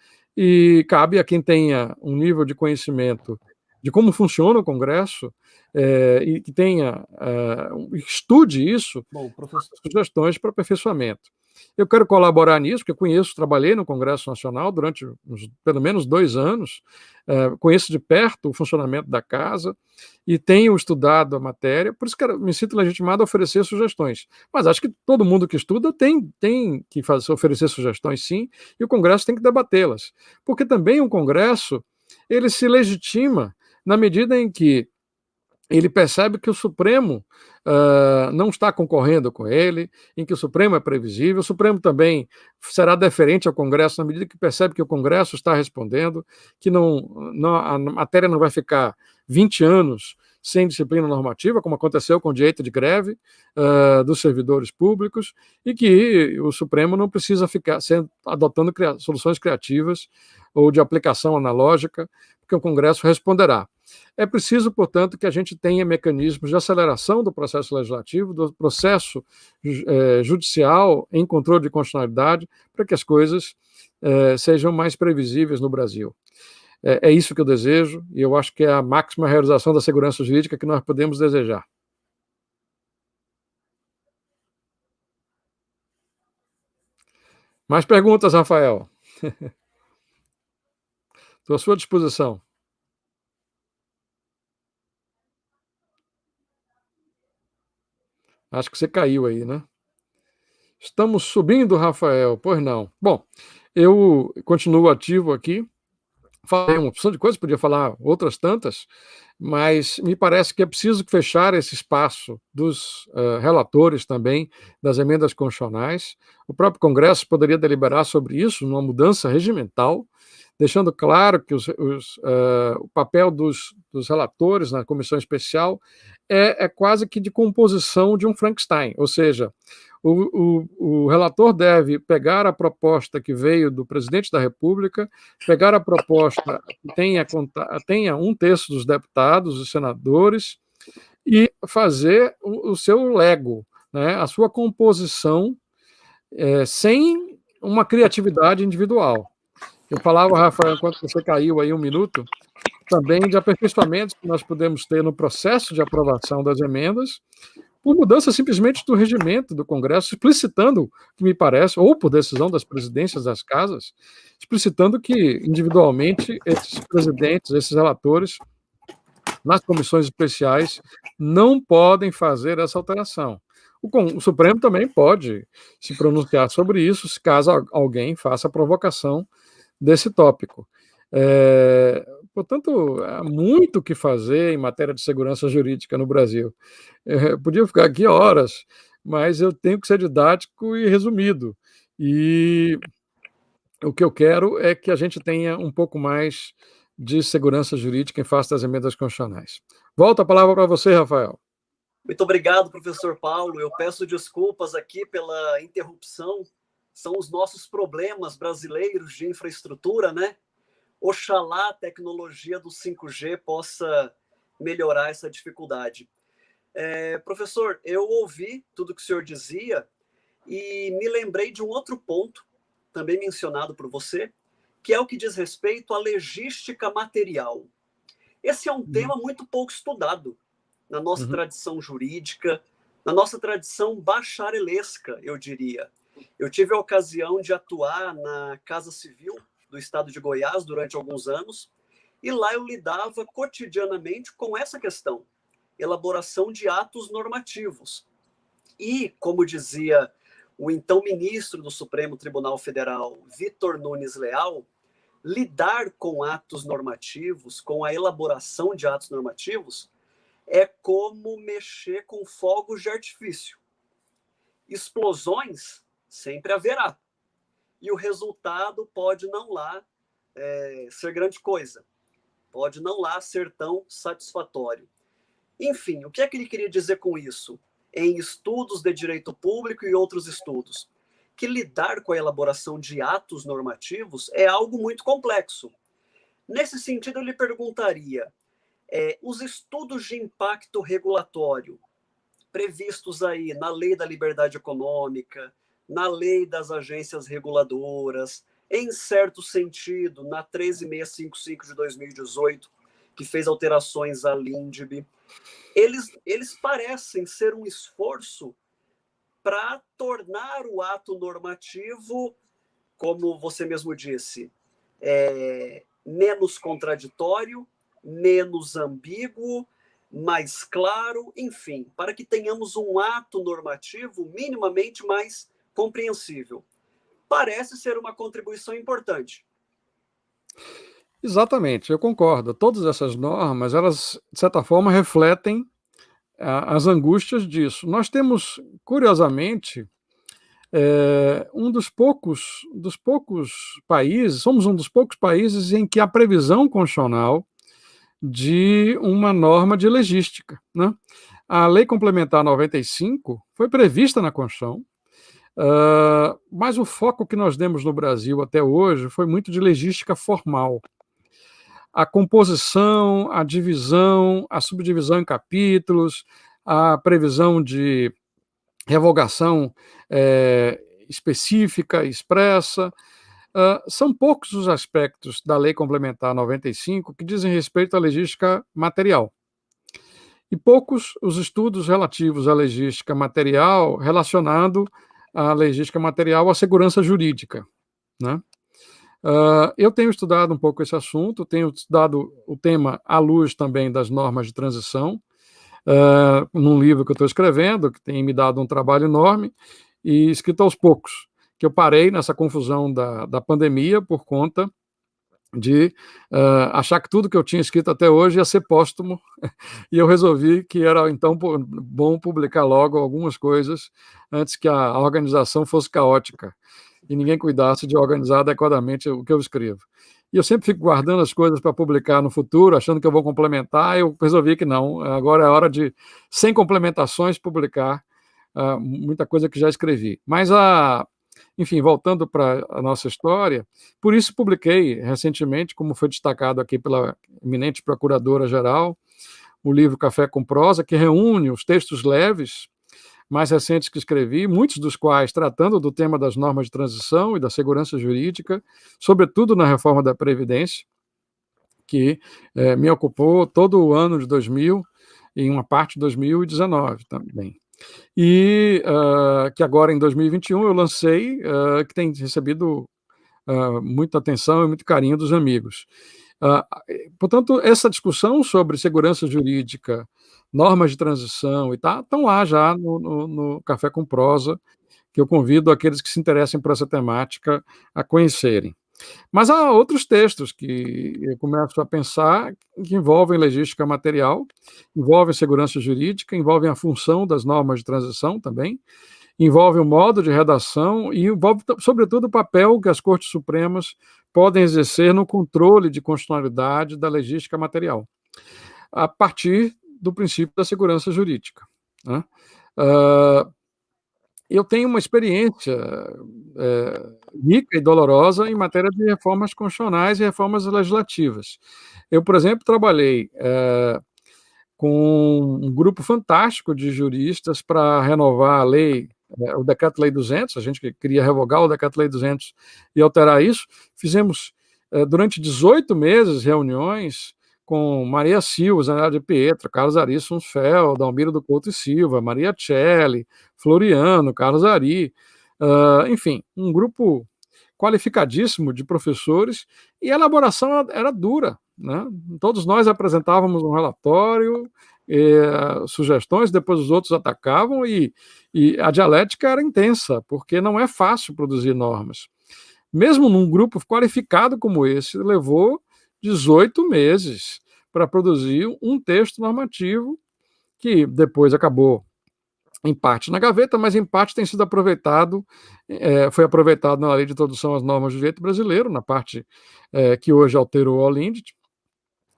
Speaker 3: e cabe a quem tenha um nível de conhecimento de como funciona o Congresso e que estude isso, sugestões para aperfeiçoamento. Eu quero colaborar nisso, porque eu conheço, trabalhei no Congresso Nacional durante pelo menos 2 anos, conheço de perto o funcionamento da casa e tenho estudado a matéria, por isso que me sinto legitimado a oferecer sugestões. Mas acho que todo mundo que estuda tem que oferecer sugestões, sim, e o Congresso tem que debatê-las. Porque também o Congresso, ele se legitima na medida em que ele percebe que o Supremo não está concorrendo com ele, em que o Supremo é previsível, o Supremo também será deferente ao Congresso na medida que percebe que o Congresso está respondendo, que a matéria não vai ficar 20 anos sem disciplina normativa, como aconteceu com o direito de greve dos servidores públicos, e que o Supremo não precisa ficar adotando soluções criativas ou de aplicação analógica, porque o Congresso responderá. É preciso, portanto, que a gente tenha mecanismos de aceleração do processo legislativo, do processo judicial em controle de constitucionalidade, para que as coisas sejam mais previsíveis no Brasil. É isso que eu desejo, e eu acho que é a máxima realização da segurança jurídica que nós podemos desejar. Mais perguntas, Rafael? Estou à sua disposição. Acho que você caiu aí, né? Estamos subindo, Rafael. Pois não. Bom, eu continuo ativo aqui. Falei uma opção de coisas, podia falar outras tantas, mas me parece que é preciso fechar esse espaço dos relatores também das emendas constitucionais. O próprio Congresso poderia deliberar sobre isso, numa mudança regimental, deixando claro que o papel dos relatores na comissão especial é quase que de composição de um Frankenstein, ou seja, o relator deve pegar a proposta que veio do presidente da República, pegar a proposta que tenha 1/3 dos deputados e senadores e fazer o seu lego, né, a sua composição sem uma criatividade individual. Eu falava, Rafael, enquanto você caiu aí 1 minuto, também de aperfeiçoamentos que nós podemos ter no processo de aprovação das emendas, por mudança simplesmente do regimento do Congresso, explicitando, que me parece, ou por decisão das presidências das casas, explicitando que, individualmente, esses presidentes, esses relatores, nas comissões especiais, não podem fazer essa alteração. O Supremo também pode se pronunciar sobre isso, se caso alguém faça a provocação desse tópico. Portanto, há muito o que fazer em matéria de segurança jurídica no Brasil. Podia ficar aqui horas, mas eu tenho que ser didático e resumido. E o que eu quero é que a gente tenha um pouco mais de segurança jurídica em face das emendas constitucionais. Volto a palavra para você, Rafael.
Speaker 1: Muito obrigado, professor Paulo. Eu peço desculpas aqui pela interrupção. São os nossos problemas brasileiros de infraestrutura, né? Oxalá a tecnologia do 5G possa melhorar essa dificuldade. Professor, eu ouvi tudo que o senhor dizia e me lembrei de um outro ponto, também mencionado por você, que é o que diz respeito à legística material. Esse é um tema muito pouco estudado na nossa tradição jurídica, na nossa tradição bacharelesca, eu diria. Eu tive a ocasião de atuar na Casa Civil do estado de Goiás durante alguns anos, e lá eu lidava cotidianamente com essa questão, elaboração de atos normativos. E, como dizia o então ministro do Supremo Tribunal Federal, Vitor Nunes Leal, lidar com atos normativos, com a elaboração de atos normativos, é como mexer com fogos de artifício. Explosões sempre haverá. E o resultado pode não lá ser grande coisa. Pode não lá ser tão satisfatório. Enfim, o que é que ele queria dizer com isso? Em estudos de direito público e outros estudos, que lidar com a elaboração de atos normativos é algo muito complexo. Nesse sentido, eu lhe perguntaria, os estudos de impacto regulatório previstos aí na Lei da Liberdade Econômica, na Lei das Agências Reguladoras, em certo sentido, na 13655 de 2018, que fez alterações à LINDB, eles parecem ser um esforço para tornar o ato normativo, como você mesmo disse, menos contraditório, menos ambíguo, mais claro, enfim, para que tenhamos um ato normativo minimamente mais compreensível. Parece ser uma contribuição importante.
Speaker 3: Exatamente, eu concordo. Todas essas normas, elas, de certa forma, refletem as angústias disso. Nós temos, curiosamente, um dos poucos países, somos um dos poucos países em que há previsão constitucional de uma norma de legística, né? A Lei Complementar 95 foi prevista na Constituição, mas o foco que nós demos no Brasil até hoje foi muito de legística formal. A composição, a divisão, a subdivisão em capítulos, a previsão de revogação específica, expressa. São poucos os aspectos da Lei Complementar 95 que dizem respeito à legística material. E poucos os estudos relativos à legística material, relacionando a legística material à segurança jurídica, né? Eu tenho estudado um pouco esse assunto, tenho estudado o tema à luz também das normas de transição, num livro que eu estou escrevendo, que tem me dado um trabalho enorme, e escrito aos poucos, que eu parei nessa confusão da pandemia por conta de achar que tudo que eu tinha escrito até hoje ia ser póstumo, e eu resolvi que era, então, bom publicar logo algumas coisas antes que a organização fosse caótica e ninguém cuidasse de organizar adequadamente o que eu escrevo. E eu sempre fico guardando as coisas para publicar no futuro, achando que eu vou complementar, eu resolvi que não, agora é hora de, sem complementações, publicar muita coisa que já escrevi. Mas, enfim, voltando para a nossa história, por isso publiquei recentemente, como foi destacado aqui pela eminente Procuradora-Geral, o livro Café com Prosa, que reúne os textos leves mais recentes que escrevi, muitos dos quais tratando do tema das normas de transição e da segurança jurídica, sobretudo na reforma da Previdência, que me ocupou todo o ano de 2000 e uma parte de 2019 também. E que agora, em 2021, eu lancei, que tem recebido muita atenção e muito carinho dos amigos. Portanto, essa discussão sobre segurança jurídica, normas de transição e tal, estão lá já no Café com Prosa, que eu convido aqueles que se interessem por essa temática a conhecerem. Mas há outros textos que eu começo a pensar que envolvem legística material, envolvem segurança jurídica, envolvem a função das normas de transição também, envolve o modo de redação e envolve, sobretudo, o papel que as Cortes Supremas podem exercer no controle de constitucionalidade da legística material, a partir do princípio da segurança jurídica, né? Eu tenho uma experiência rica e dolorosa em matéria de reformas constitucionais e reformas legislativas. Eu, por exemplo, trabalhei com um grupo fantástico de juristas para renovar a lei, o Decreto-Lei 200, a gente queria revogar o Decreto-Lei 200 e alterar isso. Fizemos, durante 18 meses, reuniões com Maria Silva, Zé de Pietro, Carlos Ari Sunfeld, Almiro do Couto e Silva, Maria Celli, Floriano, Carlos Ari, enfim, um grupo qualificadíssimo de professores, e a elaboração era dura, né? Todos nós apresentávamos um relatório, sugestões, depois os outros atacavam, e a dialética era intensa, porque não é fácil produzir normas. Mesmo num grupo qualificado como esse, levou 18 meses para produzir um texto normativo que depois acabou, em parte, na gaveta, mas em parte tem sido aproveitado, foi aproveitado na Lei de Introdução às Normas do Direito Brasileiro, na parte que hoje alterou a LINDB.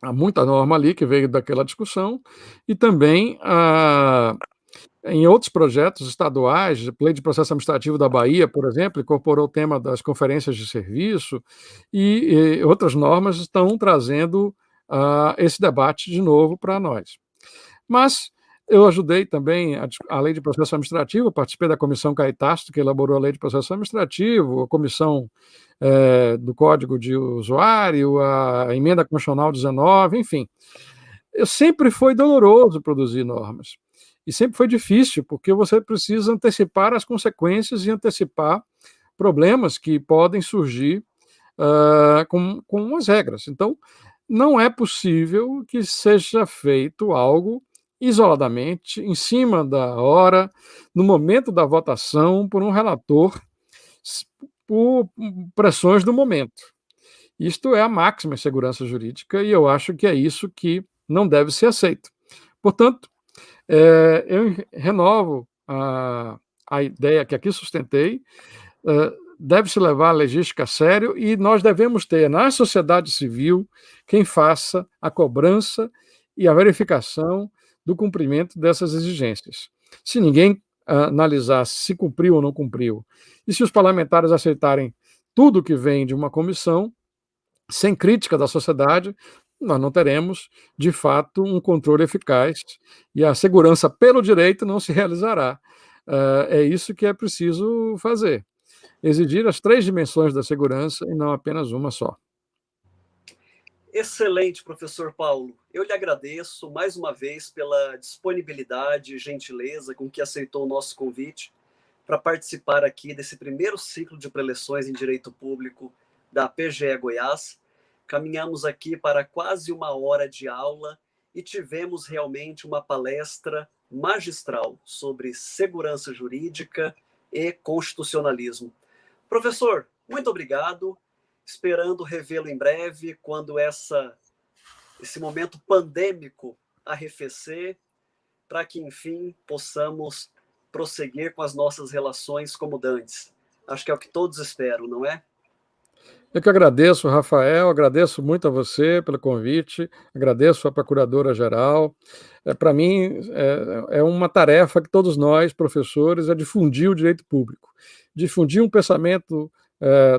Speaker 3: Há muita norma ali que veio daquela discussão, e também em outros projetos estaduais, Lei de Processo Administrativo da Bahia, por exemplo, incorporou o tema das conferências de serviço, e outras normas estão trazendo esse debate de novo para nós. Mas Eu ajudei também a lei de processo administrativo, participei da comissão Caetastro, que elaborou a lei de processo administrativo, a comissão do Código de Usuário, a emenda constitucional 19, enfim. Sempre foi doloroso produzir normas. E sempre foi difícil, porque você precisa antecipar as consequências e antecipar problemas que podem surgir com as regras. Então, não é possível que seja feito algo isoladamente, em cima da hora, no momento da votação, por um relator, por pressões do momento. Isto é a máxima segurança jurídica e eu acho que é isso que não deve ser aceito. Portanto, eu renovo a ideia que aqui sustentei, deve-se levar a legística a sério e nós devemos ter na sociedade civil quem faça a cobrança e a verificação do cumprimento dessas exigências. Se ninguém analisar se cumpriu ou não cumpriu, e se os parlamentares aceitarem tudo que vem de uma comissão, sem crítica da sociedade, nós não teremos, de fato, um controle eficaz e a segurança pelo direito não se realizará. É isso que é preciso fazer. Exigir as 3 dimensões da segurança e não apenas uma só.
Speaker 1: Excelente, professor Paulo. Eu lhe agradeço mais uma vez pela disponibilidade e gentileza com que aceitou o nosso convite para participar aqui desse primeiro ciclo de preleções em Direito Público da PGE Goiás. Caminhamos aqui para quase 1 hora de aula e tivemos realmente uma palestra magistral sobre segurança jurídica e constitucionalismo. Professor, muito obrigado. Esperando revê-lo em breve, quando esse momento pandêmico arrefecer, para que, enfim, possamos prosseguir com as nossas relações como dantes. Acho que é o que todos esperam, não é?
Speaker 3: Eu que agradeço, Rafael, agradeço muito a você pelo convite, agradeço à Procuradora-Geral. Para mim, é uma tarefa que todos nós, professores, é difundir o direito público, difundir um pensamento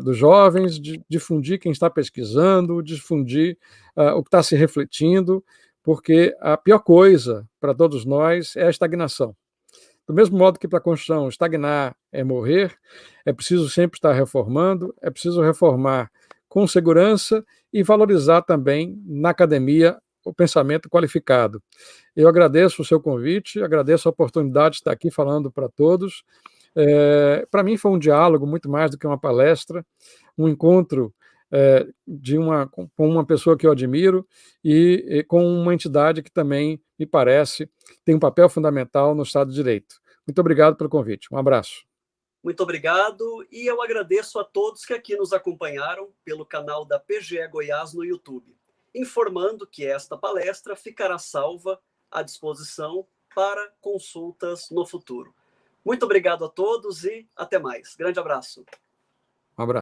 Speaker 3: dos jovens, difundir quem está pesquisando, difundir o que está se refletindo, porque a pior coisa para todos nós é a estagnação. Do mesmo modo que para a Constituição estagnar é morrer, é preciso sempre estar reformando, é preciso reformar com segurança e valorizar também na academia o pensamento qualificado. Eu agradeço o seu convite, agradeço a oportunidade de estar aqui falando para todos. Para mim foi um diálogo muito mais do que uma palestra, um encontro com uma pessoa que eu admiro e com uma entidade que também, me parece, tem um papel fundamental no Estado de Direito. Muito obrigado pelo convite. Um abraço.
Speaker 1: Muito obrigado e eu agradeço a todos que aqui nos acompanharam pelo canal da PGE Goiás no YouTube, informando que esta palestra ficará salva à disposição para consultas no futuro. Muito obrigado a todos e até mais. Grande abraço.